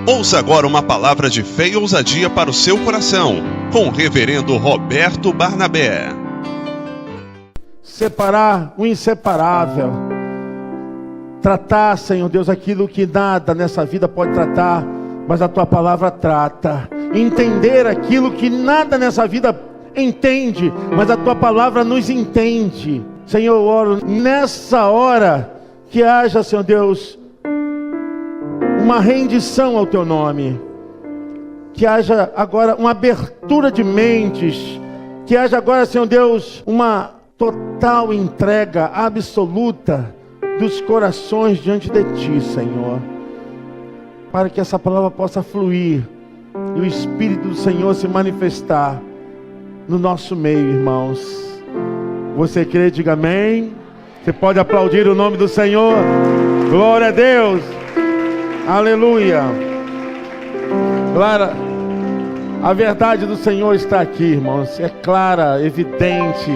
Ouça agora uma palavra de fé e ousadia para o seu coração, com o reverendo Roberto Barnabé. Separar o inseparável. Tratar, Senhor Deus, aquilo que nada nessa vida pode tratar, mas a Tua palavra trata. Entender aquilo que nada nessa vida entende, mas a Tua palavra nos entende. Senhor, eu oro nessa hora que haja, Senhor Deus, uma rendição ao Teu nome. Que haja agora uma abertura de mentes. Que haja agora, Senhor Deus, uma total entrega absoluta dos corações diante de Ti, Senhor. Para que essa palavra possa fluir e o Espírito do Senhor se manifestar no nosso meio, irmãos. Você crê? Diga amém. Você pode aplaudir o nome do Senhor. Glória a Deus. Aleluia. Clara, a verdade do Senhor está aqui, irmãos. É clara, evidente,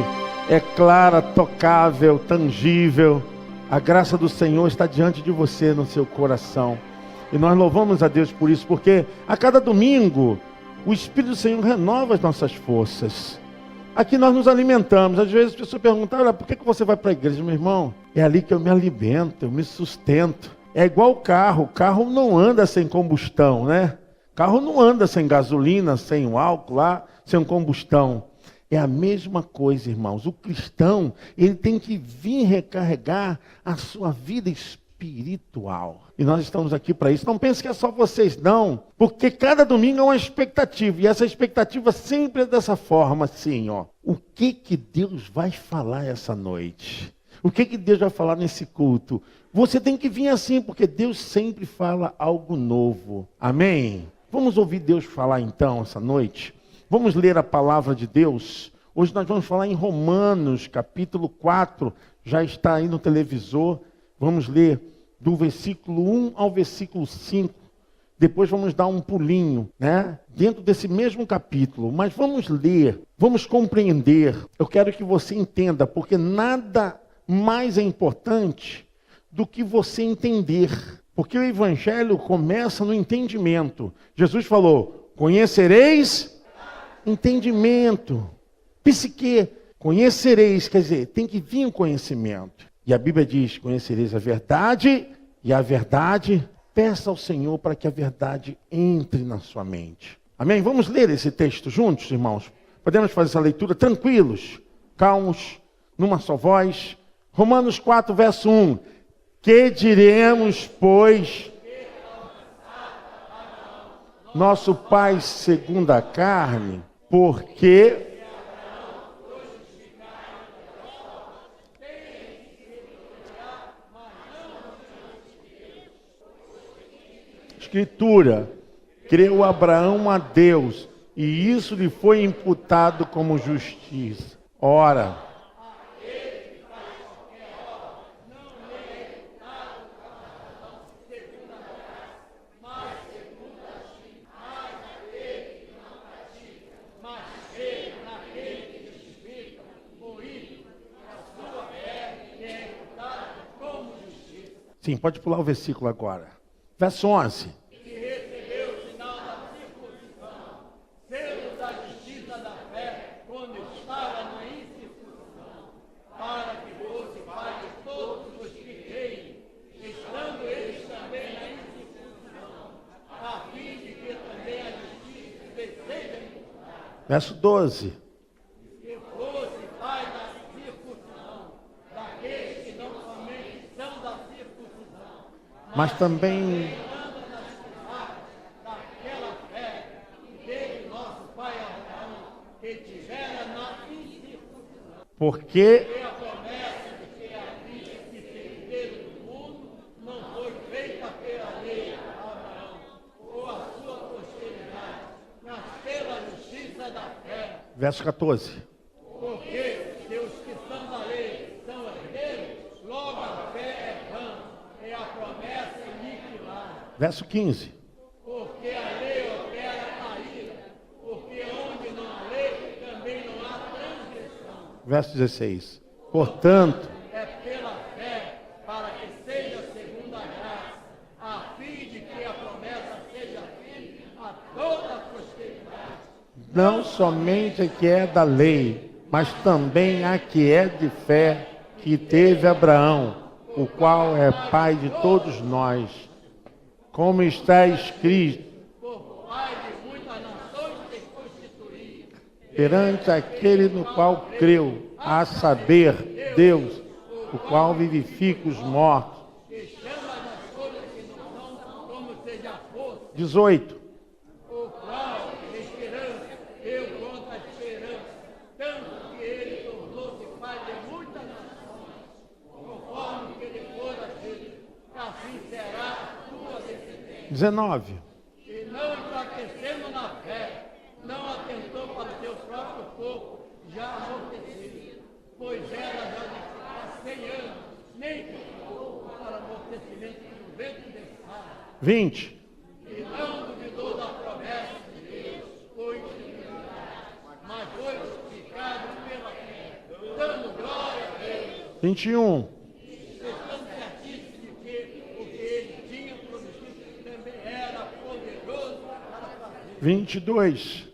é clara, tocável, tangível. A graça do Senhor está diante de você, no seu coração. E nós louvamos a Deus por isso, porque a cada domingo o Espírito do Senhor renova as nossas forças. Aqui nós nos alimentamos. Às vezes as pessoas perguntam: olha, por que você vai para a igreja? Meu irmão, é ali que eu me alimento, eu me sustento. É igual o carro não anda sem combustão, né? Carro não anda sem gasolina, sem o álcool lá, sem combustão. É a mesma coisa, irmãos. O cristão, ele tem que vir recarregar a sua vida espiritual. E nós estamos aqui para isso. Não pense que é só vocês, não. Porque cada domingo é uma expectativa. E essa expectativa sempre é dessa forma, assim, ó. O que Deus vai falar essa noite? O que Deus vai falar nesse culto? Você tem que vir assim, porque Deus sempre fala algo novo. Amém? Vamos ouvir Deus falar então essa noite? Vamos ler a palavra de Deus. Hoje nós vamos falar em Romanos, capítulo 4. Já está aí no televisor. Vamos ler do versículo 1 ao versículo 5. Depois vamos dar um pulinho, né? Dentro desse mesmo capítulo. Mas vamos ler, vamos compreender. Eu quero que você entenda, porque nada mais é importante do que você entender. Porque o evangelho começa no entendimento. Jesus falou: conhecereis entendimento. Psique, conhecereis, quer dizer, tem que vir o conhecimento. E a Bíblia diz: conhecereis a verdade, e a verdade, peça ao Senhor para que a verdade entre na sua mente. Amém? Vamos ler esse texto juntos, irmãos? Podemos fazer essa leitura tranquilos, calmos, numa só voz. Romanos 4, verso 1. Que diremos, pois, nosso pai segundo a carne, porque Escritura, creu Abraão a Deus, e isso lhe foi imputado como justiça. Ora, sim, pode pular o versículo agora. Verso 11. Que recebeu o sinal da circuncisão, selo da justiça da fé, quando estava na incircuncisão, para que fosse pai de todos os que creem, estando eles também na incircuncisão, a fim de que também a justiça seja imputada. Verso 12. Que fosse pai da circuncisão, daqueles que não somente são da circuncisão, Mas também daquela fé que teve nosso pai Abraão, que tivera na incircuncisão. porque E a promessa de que havia que ser Deus do mundo não foi feita pela lei a Abraão ou a sua posteridade, mas pela justiça da fé. verso 14. Porque se os que são da lei são herdeiros, logo a fé é vã e a promessa aniquilada. Verso 15. Porque a lei opera a ira, porque onde não há lei, também não há transgressão. Verso 16. Portanto, É pela fé, para que seja segundo a graça, a fim de que a promessa seja não somente a que é da lei, mas também a que é de fé, que teve Abraão, o qual é pai de todos nós. Como está escrito, por pai de muitas nações te constituía. perante aquele no qual creu, a saber, Deus, o qual vivifica os mortos. E chama as coisas que não são como se já fosse. 18. O qual, esperança, deu contra a esperança, tanto que ele tornou-se pai de muitas nações, conforme que ele fora dito, que assim será a sua descendência. 19. E não enfraquecendo na fé, não atentou para o seu próprio corpo, já amortecido, pois ela já lhe há 100 anos, nem ficou para amortecimento do ventre de Sara. 20. E não duvidou da promessa de Deus, foi mas foi justificado pela fé, dando glória a Deus, 21. estando certíssimo de que o que ele tinha prometido também era poderoso para fazer. 22.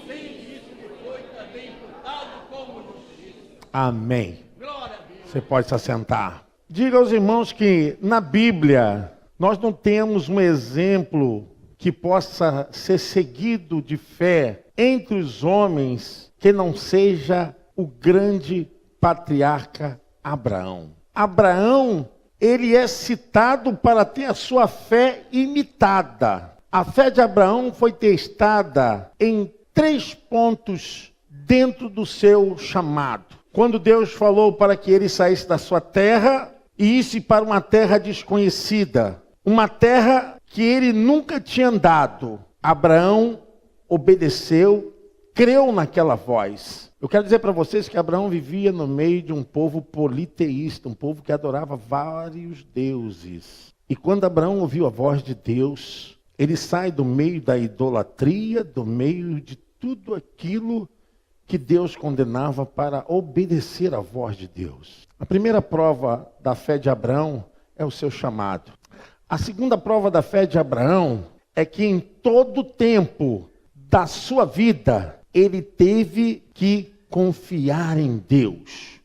Sem isso lhe foi também imputado como justiça. Amém. Glória a Deus. Você pode se assentar. Diga aos irmãos que na Bíblia nós não temos um exemplo que possa ser seguido de fé entre os homens que não seja o grande patriarca Abraão. Abraão, ele é citado para ter a sua fé imitada. A fé de Abraão foi testada em 3 pontos dentro do seu chamado. Quando Deus falou para que ele saísse da sua terra e isse para uma terra desconhecida, uma terra que ele nunca tinha andado, Abraão obedeceu, creu naquela voz. Eu quero dizer para vocês que Abraão vivia no meio de um povo politeísta, um povo que adorava vários deuses. E quando Abraão ouviu a voz de Deus, ele sai do meio da idolatria, do meio de tudo aquilo que Deus condenava para obedecer à voz de Deus. A primeira prova da fé de Abraão é o seu chamado. A segunda prova da fé de Abraão é que em todo tempo da sua vida, ele teve que confiar em Deus.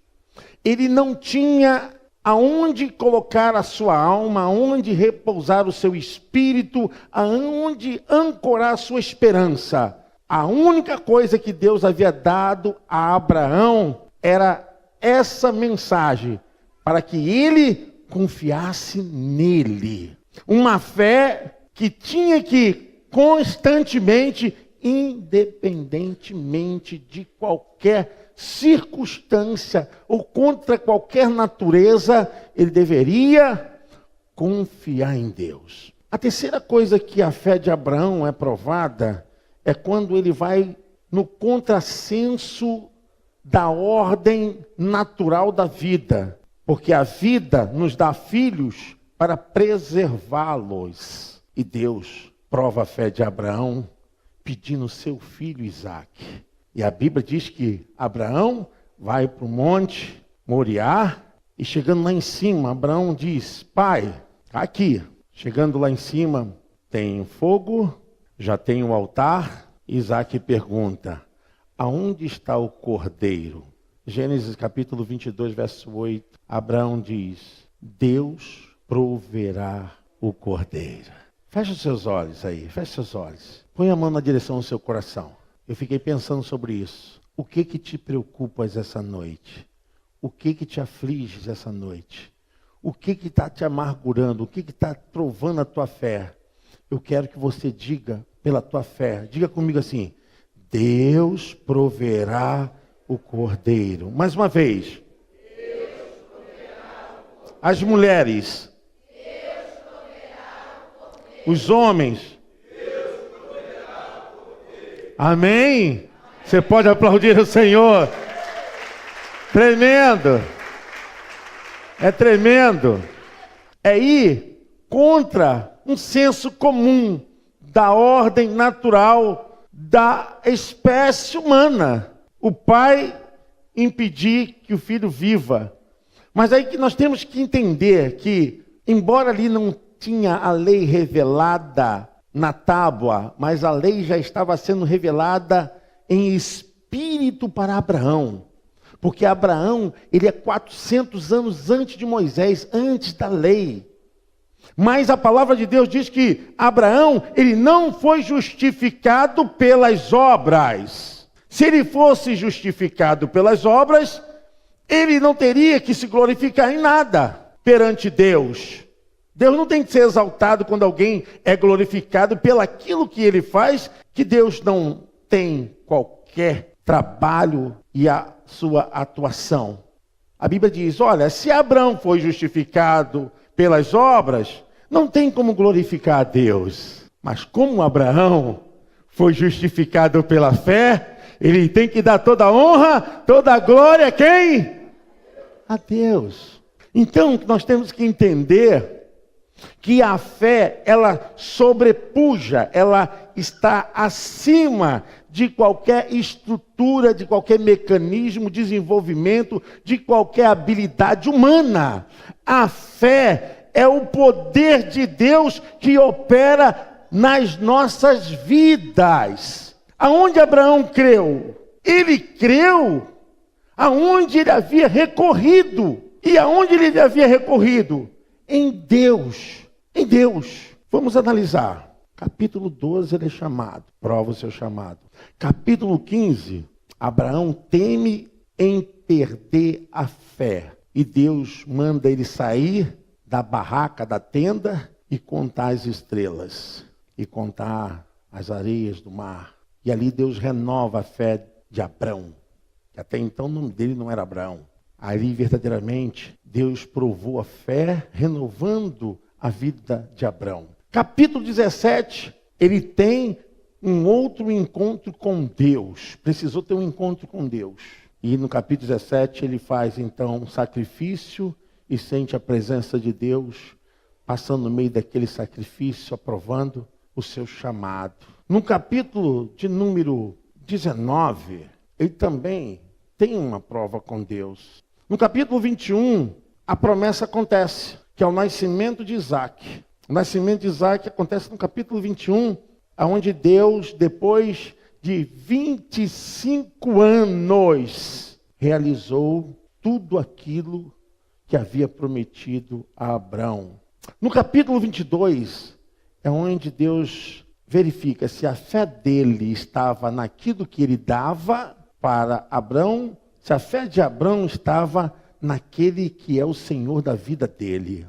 Ele não tinha aonde colocar a sua alma, aonde repousar o seu espírito, aonde ancorar a sua esperança. A única coisa que Deus havia dado a Abraão era essa mensagem, para que ele confiasse nele. Uma fé que tinha que constantemente, independentemente de qualquer circunstância ou contra qualquer natureza, ele deveria confiar em Deus. A terceira coisa que a fé de Abraão é provada é quando ele vai no contrassenso da ordem natural da vida, porque a vida nos dá filhos para preservá-los. E Deus prova a fé de Abraão pedindo seu filho Isaque. E a Bíblia diz que Abraão vai para o monte Moriá e chegando lá em cima, Abraão diz: Pai, aqui. Chegando lá em cima, tem fogo, já tem o altar. Isaque pergunta: aonde está o cordeiro? Gênesis capítulo 22, verso 8. Abraão diz: Deus proverá o cordeiro. Feche os seus olhos aí, feche seus olhos. Põe a mão na direção do seu coração. Eu fiquei pensando sobre isso. O que te preocupas essa noite? O que te aflige essa noite? O que está te amargurando? O que está provando a tua fé? Eu quero que você diga pela tua fé. Diga comigo assim: Deus proverá o cordeiro. Mais uma vez. As mulheres. Os homens. Amém? Você pode aplaudir o Senhor. Tremendo. É tremendo. É ir contra um senso comum da ordem natural da espécie humana. O pai impedir que o filho viva. Mas aí que nós temos que entender que, embora ali não tinha a lei revelada na tábua, mas a lei já estava sendo revelada em espírito para Abraão. Porque Abraão, ele é 400 anos antes de Moisés, antes da lei. Mas a palavra de Deus diz que Abraão, ele não foi justificado pelas obras. Se ele fosse justificado pelas obras, ele não teria que se glorificar em nada perante Deus. Deus não tem que ser exaltado quando alguém é glorificado pelaquilo que ele faz, que Deus não tem qualquer trabalho e a sua atuação. A Bíblia diz, olha, se Abraão foi justificado pelas obras, não tem como glorificar a Deus. Mas como Abraão foi justificado pela fé, ele tem que dar toda a honra, toda a glória a quem? A Deus. Então, nós temos que entender que a fé, ela sobrepuja, ela está acima de qualquer estrutura, de qualquer mecanismo, desenvolvimento, de qualquer habilidade humana. A fé é o poder de Deus que opera nas nossas vidas. Aonde Abraão creu? Ele creu aonde ele havia recorrido. E aonde ele havia recorrido? Em Deus. Em Deus. Vamos analisar. Capítulo 12 ele é chamado. Prova o seu chamado. Capítulo 15. Abraão teme em perder a fé. E Deus manda ele sair da barraca, da tenda, e contar as estrelas. E contar as areias do mar. E ali Deus renova a fé de Abrão. Que até então o nome dele não era Abraão. Ali verdadeiramente Deus provou a fé, renovando a vida de Abrão. Capítulo 17, ele tem um outro encontro com Deus. Precisou ter um encontro com Deus. E no capítulo 17 ele faz então um sacrifício e sente a presença de Deus, passando no meio daquele sacrifício, aprovando o seu chamado. No capítulo de número 19, ele também tem uma prova com Deus. No capítulo 21, a promessa acontece, que é o nascimento de Isaac. O nascimento de Isaac acontece no capítulo 21, onde Deus, depois de 25 anos, realizou tudo aquilo que havia prometido a Abraão. No capítulo 22, é onde Deus verifica se a fé dele estava naquilo que ele dava para Abraão, se a fé de Abraão estava naquele que é o Senhor da vida dele.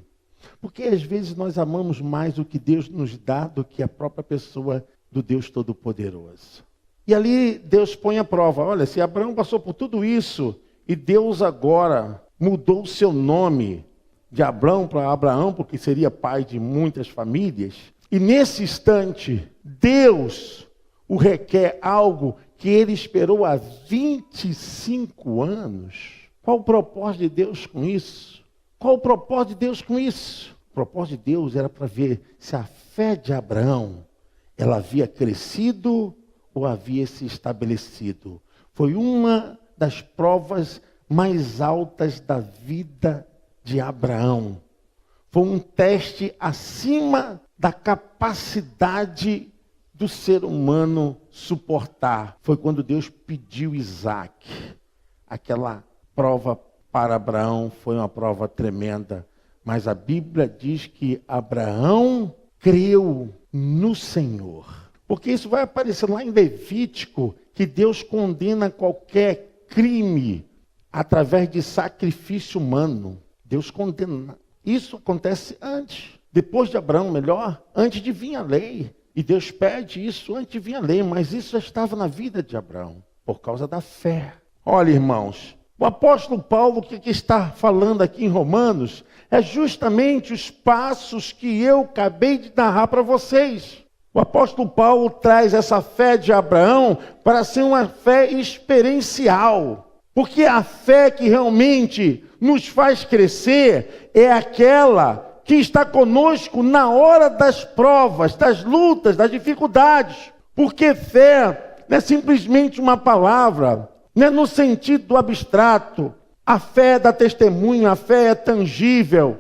Porque às vezes nós amamos mais o que Deus nos dá do que a própria pessoa do Deus Todo-Poderoso. E ali Deus põe a prova. Olha, se Abraão passou por tudo isso e Deus agora mudou o seu nome de Abraão para Abraão, porque seria pai de muitas famílias, e nesse instante Deus o requer algo que ele esperou há 25 anos. Qual o propósito de Deus com isso? Qual o propósito de Deus com isso? O propósito de Deus era para ver se a fé de Abraão, ela havia crescido ou havia se estabelecido. Foi uma das provas mais altas da vida de Abraão. Foi um teste acima da capacidade do ser humano suportar. Foi quando Deus pediu Isaac. Aquela prova para Abraão foi uma prova tremenda. Mas a Bíblia diz que Abraão creu no Senhor. Porque isso vai aparecer lá em Levítico, que Deus condena qualquer crime através de sacrifício humano. Deus condena. Isso acontece antes. Depois de Abraão, melhor, antes de vir a lei. E Deus pede isso antes de vir a lei, mas isso já estava na vida de Abraão, por causa da fé. Olha, irmãos, o apóstolo Paulo, que está falando aqui em Romanos, é justamente os passos que eu acabei de narrar para vocês. O apóstolo Paulo traz essa fé de Abraão para ser uma fé experiencial. Porque a fé que realmente nos faz crescer é aquela que está conosco na hora das provas, das lutas, das dificuldades. Porque fé não é simplesmente uma palavra, não é no sentido abstrato. A fé dá testemunho, a fé é tangível,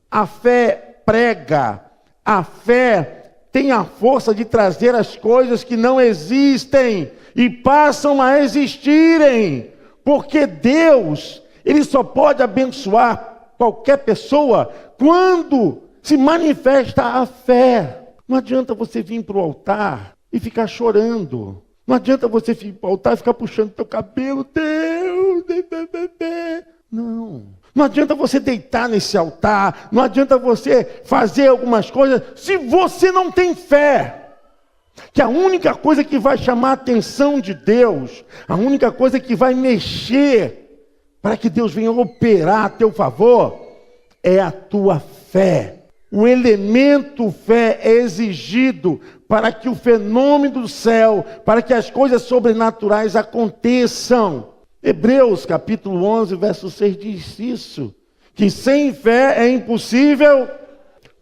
a fé prega, a fé tem a força de trazer as coisas que não existem e passam a existirem. Porque Deus, Ele só pode abençoar qualquer pessoa quando se manifesta a fé. Não adianta você vir para o altar e ficar chorando. Não adianta você vir para o altar e ficar puxando teu cabelo. Deus, não. Não adianta você deitar nesse altar. Não adianta você fazer algumas coisas se você não tem fé. Que a única coisa que vai chamar a atenção de Deus, a única coisa que vai mexer para que Deus venha operar a teu favor, é a tua fé. O elemento fé é exigido para que o fenômeno do céu, para que as coisas sobrenaturais aconteçam. Hebreus capítulo 11, verso 6 diz isso, que sem fé é impossível,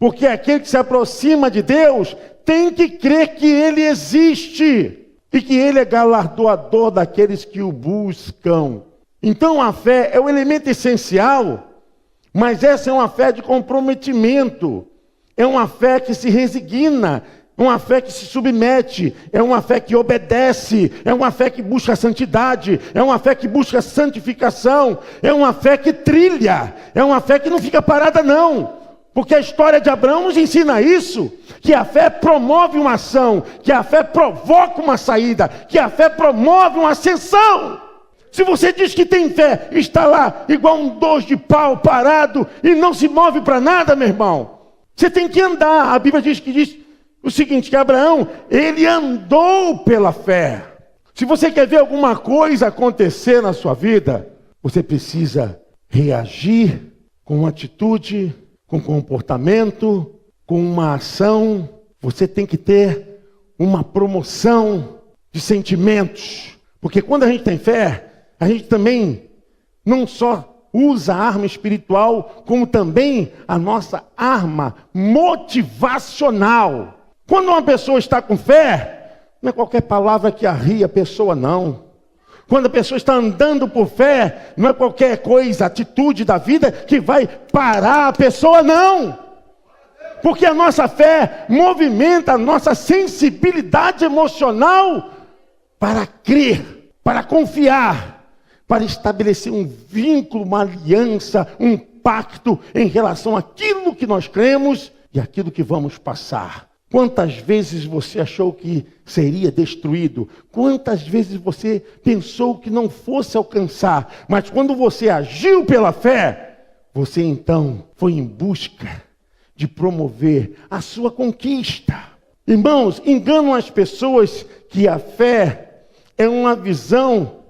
porque aquele que se aproxima de Deus tem que crer que Ele existe e que Ele é galardoador daqueles que o buscam. Então a fé é o elemento essencial, mas essa é uma fé de comprometimento, é uma fé que se resigna, é uma fé que se submete, é uma fé que obedece, é uma fé que busca santidade, é uma fé que busca santificação, é uma fé que trilha, é uma fé que não fica parada não, porque a história de Abraão nos ensina isso, que a fé promove uma ação, que a fé provoca uma saída, que a fé promove uma ascensão. Se você diz que tem fé, está lá igual um dois de pau parado e não se move para nada, meu irmão. Você tem que andar. A Bíblia diz o seguinte, que Abraão, ele andou pela fé. Se você quer ver alguma coisa acontecer na sua vida, você precisa reagir com atitude, com comportamento, com uma ação. Você tem que ter uma promoção de sentimentos. Porque quando a gente tem fé, a gente também não só usa a arma espiritual, como também a nossa arma motivacional. Quando uma pessoa está com fé, não é qualquer palavra que arria a pessoa, não. Quando a pessoa está andando por fé, não é qualquer coisa, atitude da vida que vai parar a pessoa, não. Porque a nossa fé movimenta a nossa sensibilidade emocional para crer, para confiar, para estabelecer um vínculo, uma aliança, um pacto em relação àquilo que nós cremos e àquilo que vamos passar. Quantas vezes você achou que seria destruído? Quantas vezes você pensou que não fosse alcançar? Mas quando você agiu pela fé, você então foi em busca de promover a sua conquista. Irmãos, enganam as pessoas que a fé é uma visão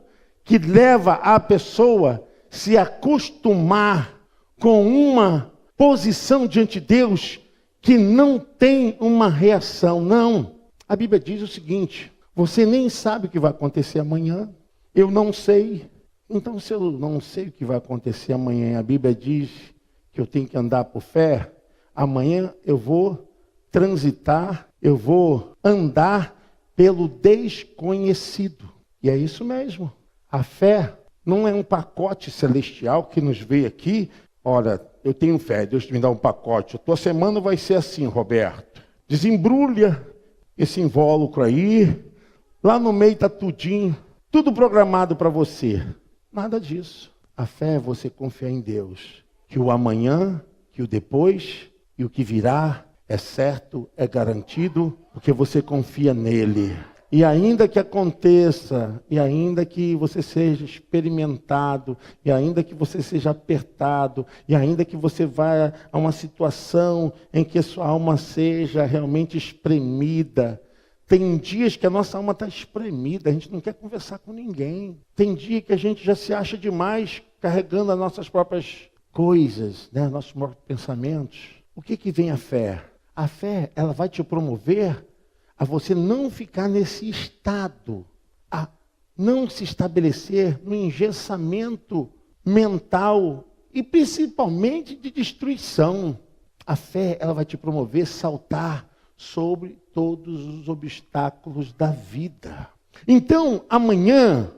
que leva a pessoa a se acostumar com uma posição diante de Deus que não tem uma reação. Não. A Bíblia diz o seguinte, você nem sabe o que vai acontecer amanhã. Eu não sei. Então, se eu não sei o que vai acontecer amanhã, a Bíblia diz que eu tenho que andar por fé, amanhã eu vou transitar, eu vou andar pelo desconhecido. E é isso mesmo. A fé não é um pacote celestial que nos veio aqui. Olha, eu tenho fé, Deus me dá um pacote. A tua semana vai ser assim, Roberto. Desembrulha esse invólucro aí. Lá no meio está tudinho. Tudo programado para você. Nada disso. A fé é você confiar em Deus. Que o amanhã, que o depois e o que virá é certo, é garantido, porque você confia nele. E ainda que aconteça, e ainda que você seja experimentado, e ainda que você seja apertado, e ainda que você vá a uma situação em que a sua alma seja realmente espremida, tem dias que a nossa alma está espremida, a gente não quer conversar com ninguém. Tem dia que a gente já se acha demais, carregando as nossas próprias coisas, né? Nossos próprios pensamentos. O que vem a fé? A fé, ela vai te promover a você não ficar nesse estado, a não se estabelecer no engessamento mental e principalmente de destruição. A fé, ela vai te promover a saltar sobre todos os obstáculos da vida. Então, amanhã,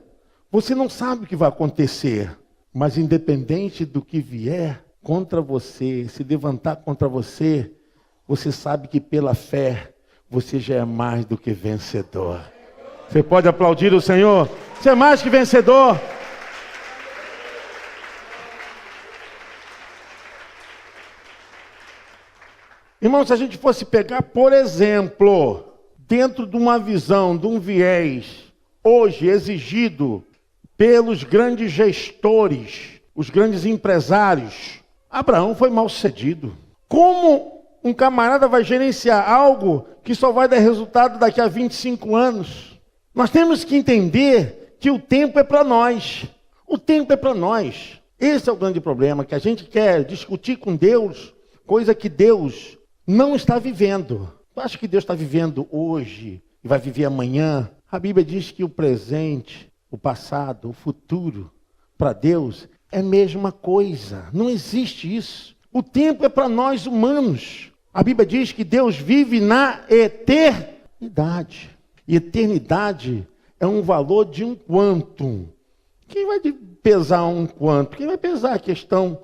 você não sabe o que vai acontecer, mas independente do que vier contra você, se levantar contra você, você sabe que pela fé, você já é mais do que vencedor. Você pode aplaudir o Senhor? Você é mais que vencedor. Irmão, se a gente fosse pegar, por exemplo, dentro de uma visão, de um viés, hoje exigido pelos grandes gestores, os grandes empresários, Abraão foi mal sucedido. Como um camarada vai gerenciar algo que só vai dar resultado daqui a 25 anos? Nós temos que entender que o tempo é para nós. O tempo é para nós. Esse é o grande problema, que a gente quer discutir com Deus, coisa que Deus não está vivendo. Eu acho que Deus está vivendo hoje e vai viver amanhã. A Bíblia diz que o presente, o passado, o futuro, para Deus é a mesma coisa. Não existe isso. O tempo é para nós humanos. A Bíblia diz que Deus vive na eternidade. E eternidade é um valor de um quantum. Quem vai pesar um quantum? Quem vai pesar a questão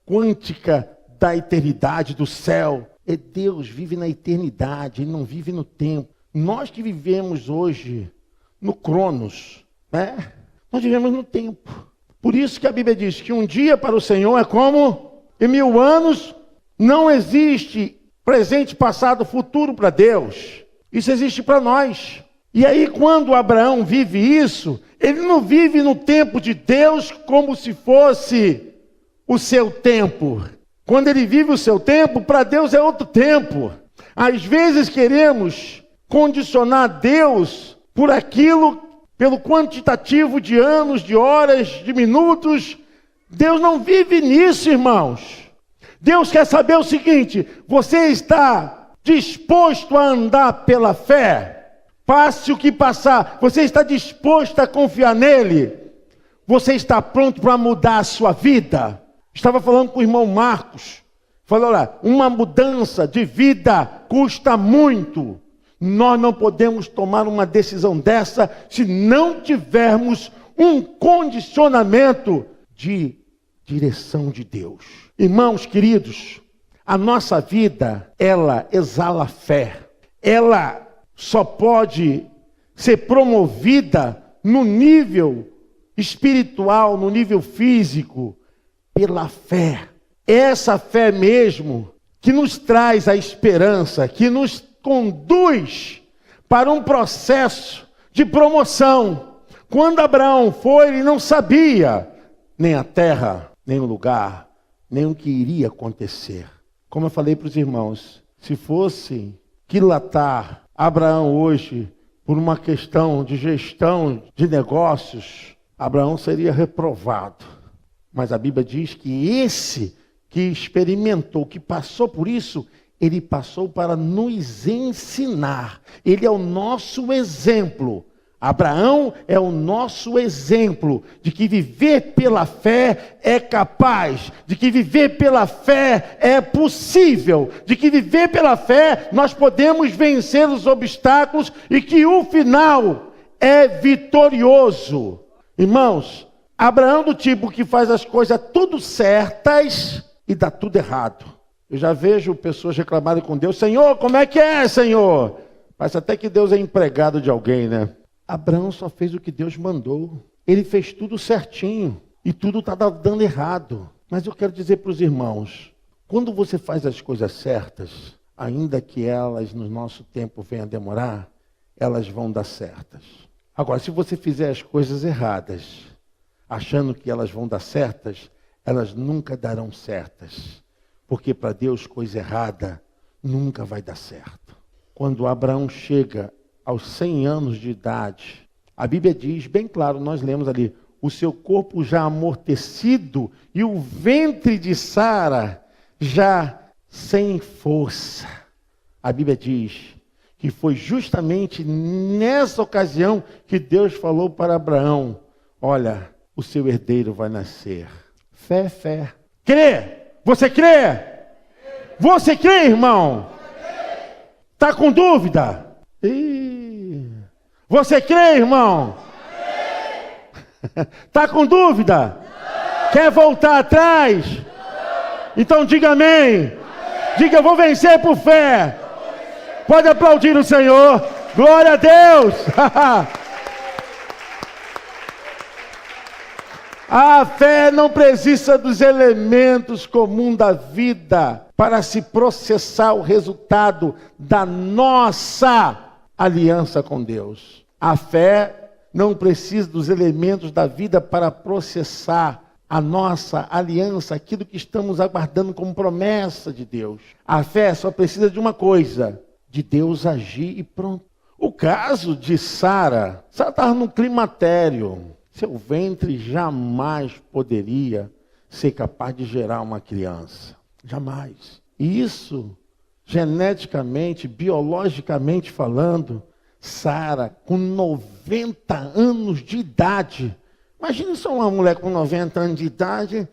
quântica da eternidade, do céu? É Deus, vive na eternidade, Ele não vive no tempo. Nós que vivemos hoje no Cronos, né? Nós vivemos no tempo. Por isso que a Bíblia diz que um dia para o Senhor é como 1000 anos. Não existe presente, passado, futuro para Deus. Isso existe para nós. E aí quando Abraão vive isso, ele não vive no tempo de Deus como se fosse o seu tempo. Quando ele vive o seu tempo, para Deus é outro tempo. Às vezes queremos condicionar Deus por aquilo, pelo quantitativo de anos, de horas, de minutos. Deus não vive nisso, irmãos. Deus quer saber o seguinte: você está disposto a andar pela fé? Passe o que passar, você está disposto a confiar nele? Você está pronto para mudar a sua vida? Estava falando com o irmão Marcos, falou lá, uma mudança de vida custa muito. Nós não podemos tomar uma decisão dessa se não tivermos um condicionamento de direção de Deus. Irmãos queridos, a nossa vida, ela exala fé. Ela só pode ser promovida no nível espiritual, no nível físico, pela fé. Essa fé mesmo que nos traz a esperança, que nos conduz para um processo de promoção. Quando Abraão foi, ele não sabia nem a terra, nem o lugar, nem o que iria acontecer. Como eu falei para os irmãos, se fosse quilatar Abraão hoje por uma questão de gestão de negócios, Abraão seria reprovado. Mas a Bíblia diz que esse que experimentou, que passou por isso, ele passou para nos ensinar. Ele é o nosso exemplo. Abraão é o nosso exemplo de que viver pela fé é capaz, de que viver pela fé é possível, de que viver pela fé nós podemos vencer os obstáculos e que o final é vitorioso. Irmãos, Abraão do tipo que faz as coisas tudo certas e dá tudo errado. Eu já vejo pessoas reclamarem com Deus: Senhor, como é que é, Senhor? Parece até que Deus é empregado de alguém, né? Abraão só fez o que Deus mandou. Ele fez tudo certinho e tudo está dando errado. Mas eu quero dizer para os irmãos, quando você faz as coisas certas, ainda que elas no nosso tempo venham a demorar, elas vão dar certas. Agora, se você fizer as coisas erradas, achando que elas vão dar certas, elas nunca darão certas. Porque para Deus coisa errada nunca vai dar certo. Quando Abraão chega aos 100 anos de idade, a Bíblia diz bem claro, nós lemos ali, o seu corpo já amortecido e o ventre de Sara já sem força. A Bíblia diz que foi justamente nessa ocasião que Deus falou para Abraão: olha, o seu herdeiro vai nascer. Fé é fé. Crê? Você crê? Você crê, irmão? Está com dúvida? Você crê, irmão? Está com dúvida? Quer voltar atrás? Então diga amém. Diga: eu vou vencer por fé. Pode aplaudir o Senhor. Glória a Deus. A fé não precisa dos elementos comuns da vida para se processar o resultado da nossa aliança com Deus. A fé não precisa dos elementos da vida para processar a nossa aliança, aquilo que estamos aguardando como promessa de Deus. A fé só precisa de uma coisa, de Deus agir e pronto. O caso de Sara estava no climatério. Seu ventre jamais poderia ser capaz de gerar uma criança. Jamais. E isso, geneticamente, biologicamente falando, Sara, com 90 anos de idade. Imagina só uma mulher com 90 anos de idade.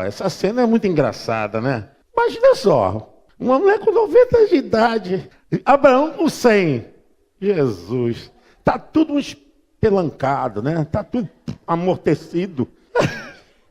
Essa cena é muito engraçada, né? Imagina só, uma mulher com 90 anos de idade. Abraão com 100. Jesus. Está tudo espelancado, né? Está tudo amortecido.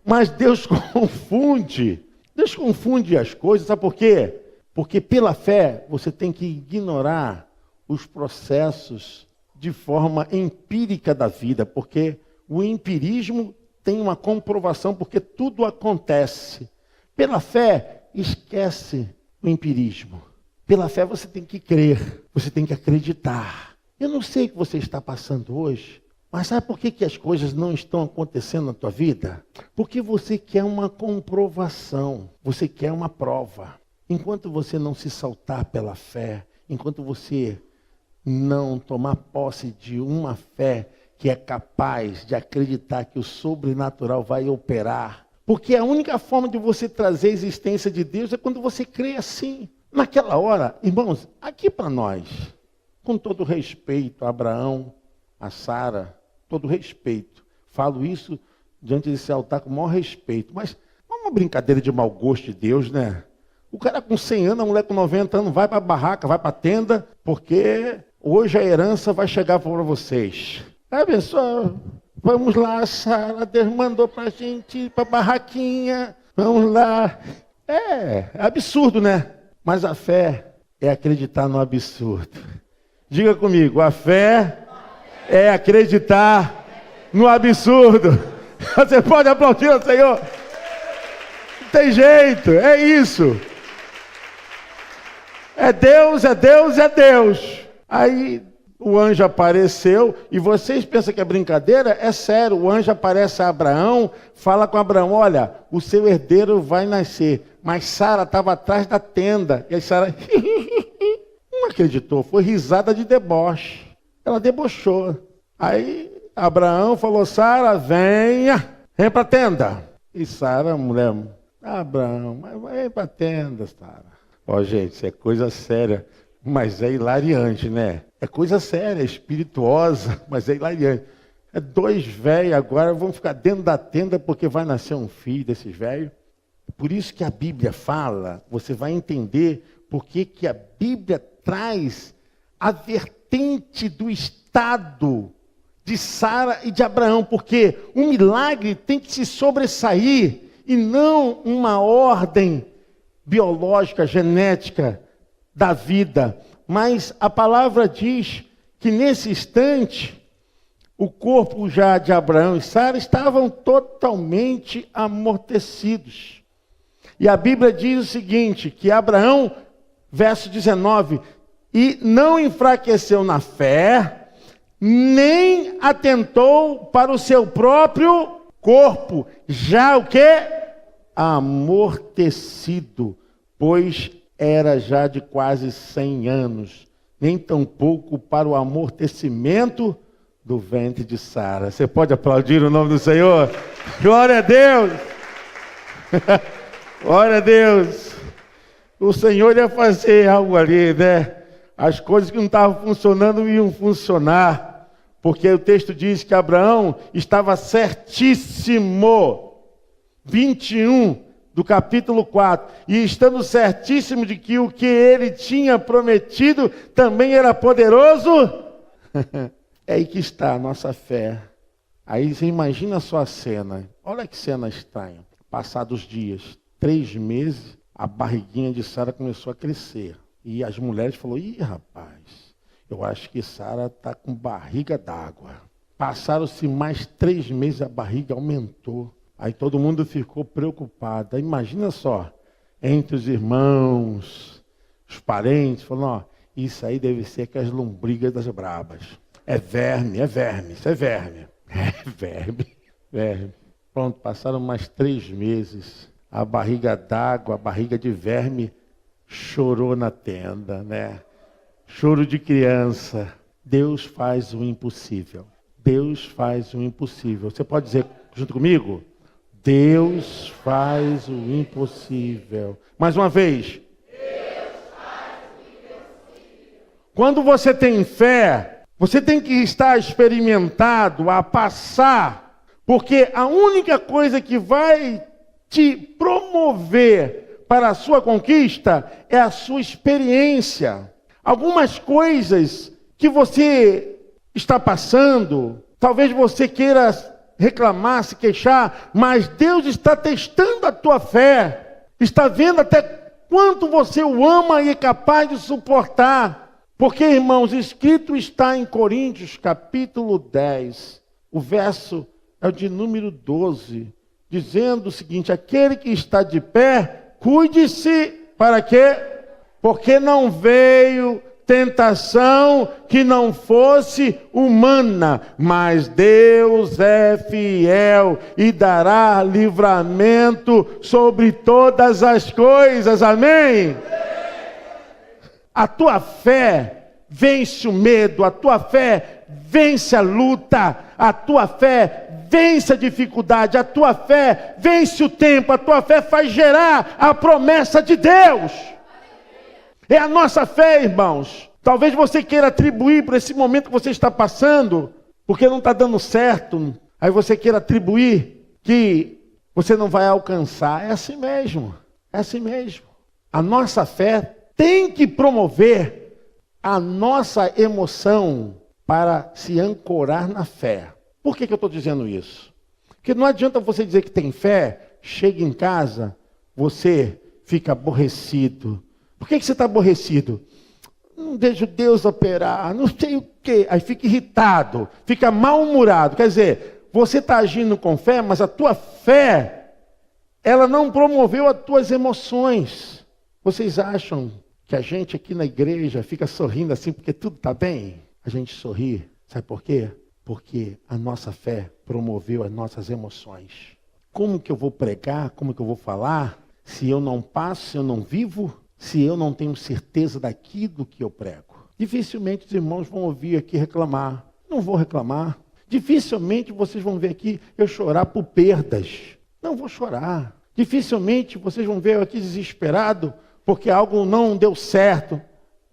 Mas Deus confunde. Deus confunde as coisas. Sabe por quê? Porque pela fé você tem que ignorar os processos de forma empírica da vida. Porque o empirismo tem uma comprovação, porque tudo acontece. Pela fé, esquece o empirismo. Pela fé você tem que crer, você tem que acreditar. Eu não sei o que você está passando hoje, mas sabe por que as coisas não estão acontecendo na tua vida? Porque você quer uma comprovação, você quer uma prova. Enquanto você não se saltar pela fé, enquanto você não tomar posse de uma fé que é capaz de acreditar que o sobrenatural vai operar. Porque a única forma de você trazer a existência de Deus é quando você crê assim. Naquela hora, irmãos, aqui para nós, com todo respeito a Abraão, a Sara, todo respeito. Falo isso diante desse altar com o maior respeito. Mas é uma brincadeira de mau gosto de Deus, né? O cara com 100 anos, a mulher com 90 anos, vai para a barraca, vai para a tenda, porque hoje a herança vai chegar para vocês. Aí, pessoal, vamos lá, Sara, Deus mandou para a gente ir para a barraquinha, vamos lá. É absurdo, né? Mas a fé é acreditar no absurdo. Diga comigo, a fé é acreditar no absurdo. Você pode aplaudir ao Senhor? Não tem jeito, é isso. É Deus, é Deus, é Deus. Aí o anjo apareceu, e vocês pensam que é brincadeira? É sério, o anjo aparece a Abraão, fala com Abraão, olha, o seu herdeiro vai nascer. Mas Sara estava atrás da tenda, e aí Sara não acreditou, foi risada de deboche. Ela debochou. Aí Abraão falou, Sara, vem para a tenda. E Sara, mulher, Abraão, vem para a tenda, Sara. Ó, gente, isso é coisa séria, mas é hilariante, né? É coisa séria, espirituosa, mas é hilariante. É dois velhos agora, vão ficar dentro da tenda porque vai nascer um filho desses velhos. Por isso que a Bíblia fala, você vai entender por que a Bíblia traz a vertente do estado de Sara e de Abraão, porque um milagre tem que se sobressair e não uma ordem biológica, genética da vida. Mas a palavra diz que nesse instante, o corpo já de Abraão e Sara estavam totalmente amortecidos. E a Bíblia diz o seguinte, que Abraão, verso 19, e não enfraqueceu na fé, nem atentou para o seu próprio corpo, já o quê? Amortecido, pois era já de quase 100 anos, nem tampouco para o amortecimento do ventre de Sara. Você pode aplaudir o nome do Senhor? Glória a Deus! Glória a Deus! O Senhor ia fazer algo ali, né? As coisas que não estavam funcionando iam funcionar, porque o texto diz que Abraão estava certíssimo. 21 do capítulo 4. E estando certíssimo de que o que ele tinha prometido também era poderoso. É aí que está a nossa fé. Aí você imagina só a cena. Olha que cena estranha. Passados dias, 3 meses, a barriguinha de Sara começou a crescer. E as mulheres falaram, ih, rapaz, eu acho que Sara está com barriga d'água. Passaram-se mais 3 meses, a barriga aumentou. Aí todo mundo ficou preocupado. Imagina só, entre os irmãos, os parentes, falando, isso aí deve ser aquelas lombrigas das brabas. É verme, isso é verme. É verme. Pronto, passaram mais 3 meses. A barriga d'água, a barriga de verme, chorou na tenda, né? Choro de criança. Deus faz o impossível. Deus faz o impossível. Você pode dizer junto comigo? Deus faz o impossível. Mais uma vez. Deus faz o impossível. Quando você tem fé, você tem que estar experimentado a passar, porque a única coisa que vai te promover para a sua conquista é a sua experiência. Algumas coisas que você está passando, talvez você queira reclamar, se queixar, mas Deus está testando a tua fé, está vendo até quanto você o ama e é capaz de suportar. Porque, irmãos, escrito está em Coríntios, capítulo 10, o verso é o de número 12, dizendo o seguinte, aquele que está de pé, cuide-se para quê? Porque não veio tentação que não fosse humana, mas Deus é fiel e dará livramento sobre todas as coisas, amém? A tua fé vence o medo, a tua fé vence a luta, a tua fé vence a dificuldade, a tua fé vence o tempo, a tua fé faz gerar a promessa de Deus. É a nossa fé, irmãos. Talvez você queira atribuir para esse momento que você está passando, porque não está dando certo, aí você queira atribuir que você não vai alcançar. É assim mesmo, é assim mesmo. A nossa fé tem que promover a nossa emoção para se ancorar na fé. Por que eu estou dizendo isso? Porque não adianta você dizer que tem fé, chega em casa, você fica aborrecido. Por que você está aborrecido? Não vejo Deus operar, não sei o quê. Aí fica irritado, fica mal-humorado. Quer dizer, você está agindo com fé, mas a tua fé, ela não promoveu as tuas emoções. Vocês acham que a gente aqui na igreja fica sorrindo assim porque tudo está bem? A gente sorri. Sabe por quê? Porque a nossa fé promoveu as nossas emoções. Como que eu vou pregar? Como que eu vou falar? Se eu não passo, se eu não vivo, se eu não tenho certeza daquilo que eu prego. Dificilmente os irmãos vão ouvir aqui reclamar. Não vou reclamar. Dificilmente vocês vão ver aqui eu chorar por perdas. Não vou chorar. Dificilmente vocês vão ver eu aqui desesperado porque algo não deu certo.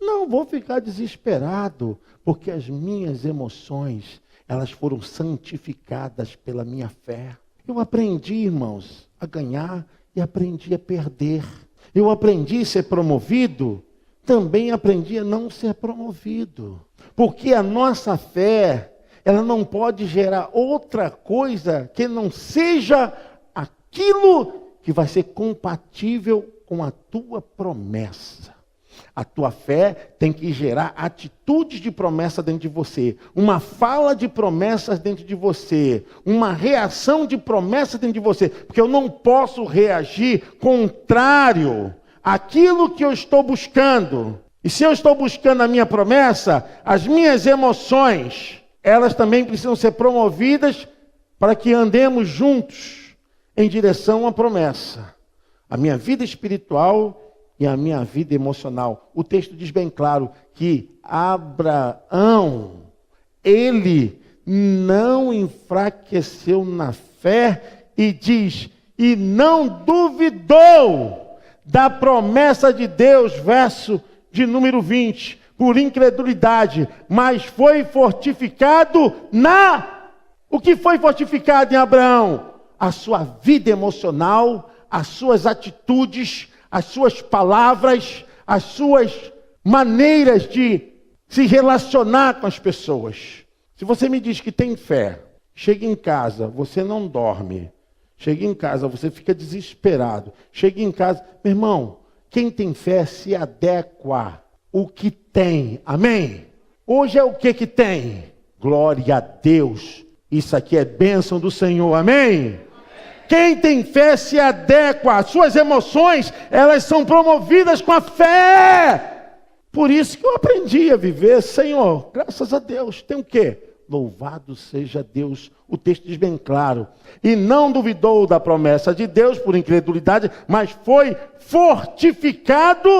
Não vou ficar desesperado, porque as minhas emoções, elas foram santificadas pela minha fé. Eu aprendi, irmãos, a ganhar e aprendi a perder. Eu aprendi a ser promovido, também aprendi a não ser promovido. Porque a nossa fé, ela não pode gerar outra coisa que não seja aquilo que vai ser compatível com a tua promessa. A tua fé tem que gerar atitudes de promessa dentro de você, uma fala de promessas dentro de você, uma reação de promessa dentro de você, porque eu não posso reagir contrário àquilo que eu estou buscando. E se eu estou buscando a minha promessa, as minhas emoções, elas também precisam ser promovidas para que andemos juntos em direção à promessa. A minha vida espiritual e a minha vida emocional. O texto diz bem claro que Abraão, ele não enfraqueceu na fé e diz, e não duvidou da promessa de Deus, verso de número 20, por incredulidade, mas foi fortificado O que foi fortificado em Abraão? A sua vida emocional, as suas atitudes, as suas palavras, as suas maneiras de se relacionar com as pessoas. Se você me diz que tem fé, chega em casa, você não dorme. Chega em casa, você fica desesperado. Chega em casa, meu irmão, quem tem fé se adequa o que tem. Amém? Hoje é o que tem? Glória a Deus. Isso aqui é bênção do Senhor. Amém? Quem tem fé se adequa. As suas emoções, elas são promovidas com a fé. Por isso que eu aprendi a viver, Senhor, graças a Deus. Tem o quê? Louvado seja Deus. O texto diz bem claro. E não duvidou da promessa de Deus por incredulidade, mas foi fortificado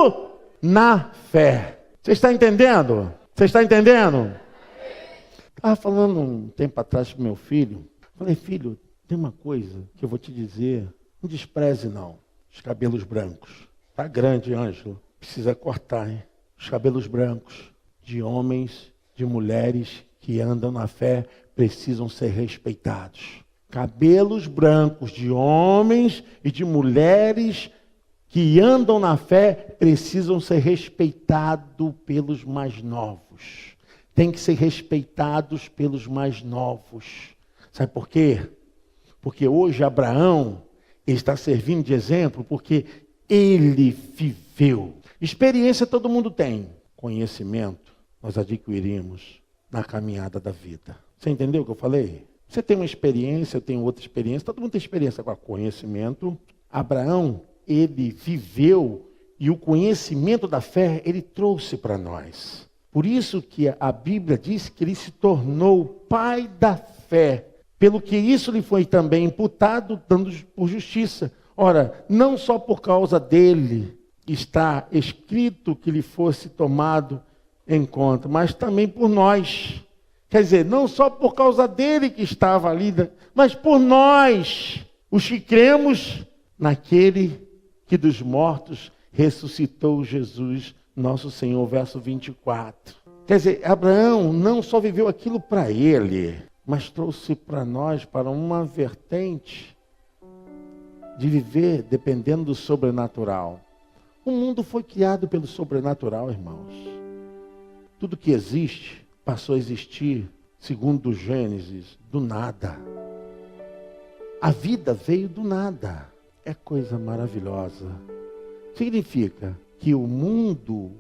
na fé. Você está entendendo? Você está entendendo? Estava falando um tempo atrás com meu filho. Falei, filho, tem uma coisa que eu vou te dizer. Não despreze, não. Os cabelos brancos. Tá grande, Ângelo. Precisa cortar, hein? Os cabelos brancos de homens, de mulheres que andam na fé precisam ser respeitados. Cabelos brancos de homens e de mulheres que andam na fé precisam ser respeitados pelos mais novos. Tem que ser respeitados pelos mais novos. Sabe por quê? Porque hoje Abraão está servindo de exemplo porque ele viveu. Experiência todo mundo tem. Conhecimento nós adquirimos na caminhada da vida. Você entendeu o que eu falei? Você tem uma experiência, eu tenho outra experiência, todo mundo tem experiência com conhecimento. Abraão, ele viveu e o conhecimento da fé ele trouxe para nós. Por isso que a Bíblia diz que ele se tornou pai da fé. Pelo que isso lhe foi também imputado, dando por justiça. Ora, não só por causa dele está escrito que lhe fosse tomado em conta, mas também por nós. Quer dizer, não só por causa dele que estava ali, mas por nós, os que cremos naquele que dos mortos ressuscitou Jesus, nosso Senhor, verso 24. Quer dizer, Abraão não só viveu aquilo para ele, mas trouxe para nós, para uma vertente de viver dependendo do sobrenatural. O mundo foi criado pelo sobrenatural, irmãos. Tudo que existe passou a existir, segundo Gênesis, do nada. A vida veio do nada. É coisa maravilhosa. Significa que o mundo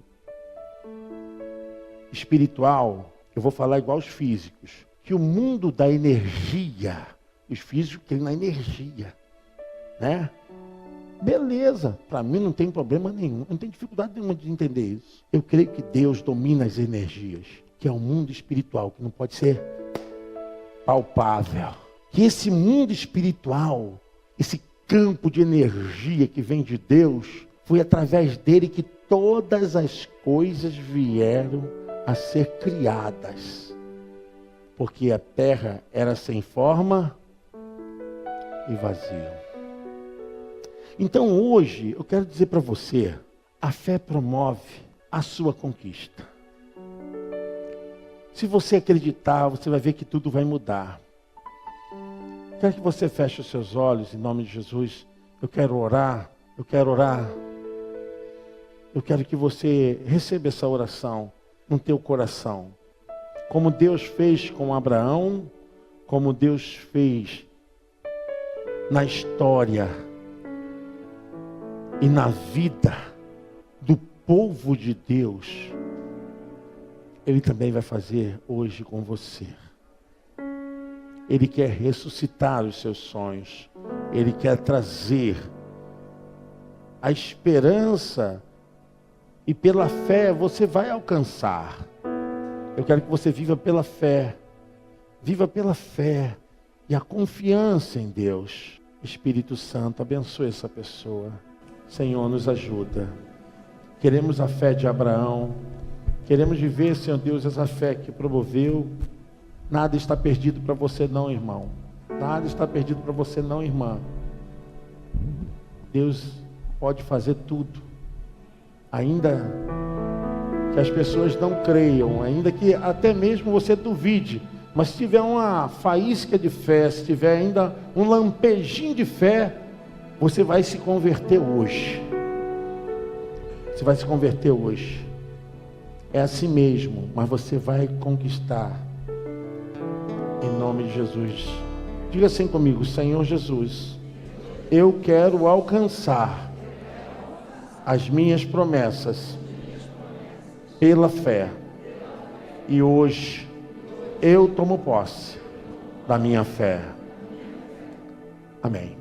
espiritual, eu vou falar igual os físicos, que o mundo da energia, os físicos creem na energia, né? Beleza, para mim não tem problema nenhum, eu não tenho dificuldade nenhuma de entender isso. Eu creio que Deus domina as energias, que é um mundo espiritual, que não pode ser palpável. Que esse mundo espiritual, esse campo de energia que vem de Deus, foi através dele que todas as coisas vieram a ser criadas. Porque a terra era sem forma e vazia. Então hoje, eu quero dizer para você, a fé promove a sua conquista. Se você acreditar, você vai ver que tudo vai mudar. Quero que você feche os seus olhos, em nome de Jesus. Eu quero orar. Eu quero que você receba essa oração no teu coração. Como Deus fez com Abraão, como Deus fez na história e na vida do povo de Deus, Ele também vai fazer hoje com você. Ele quer ressuscitar os seus sonhos. Ele quer trazer a esperança e pela fé você vai alcançar. Eu quero que você viva pela fé. Viva pela fé e a confiança em Deus. Espírito Santo, abençoe essa pessoa. Senhor, nos ajuda. Queremos a fé de Abraão. Queremos viver, Senhor Deus, essa fé que promoveu. Nada está perdido para você não, irmão. Nada está perdido para você não, irmã. Deus pode fazer tudo. Ainda que as pessoas não creiam, ainda que até mesmo você duvide, mas se tiver uma faísca de fé, se tiver ainda um lampejinho de fé, você vai se converter hoje. Você vai se converter hoje. É assim mesmo, mas você vai conquistar. Em nome de Jesus. Diga assim comigo: Senhor Jesus, eu quero alcançar as minhas promessas pela fé. E hoje eu tomo posse da minha fé. Amém.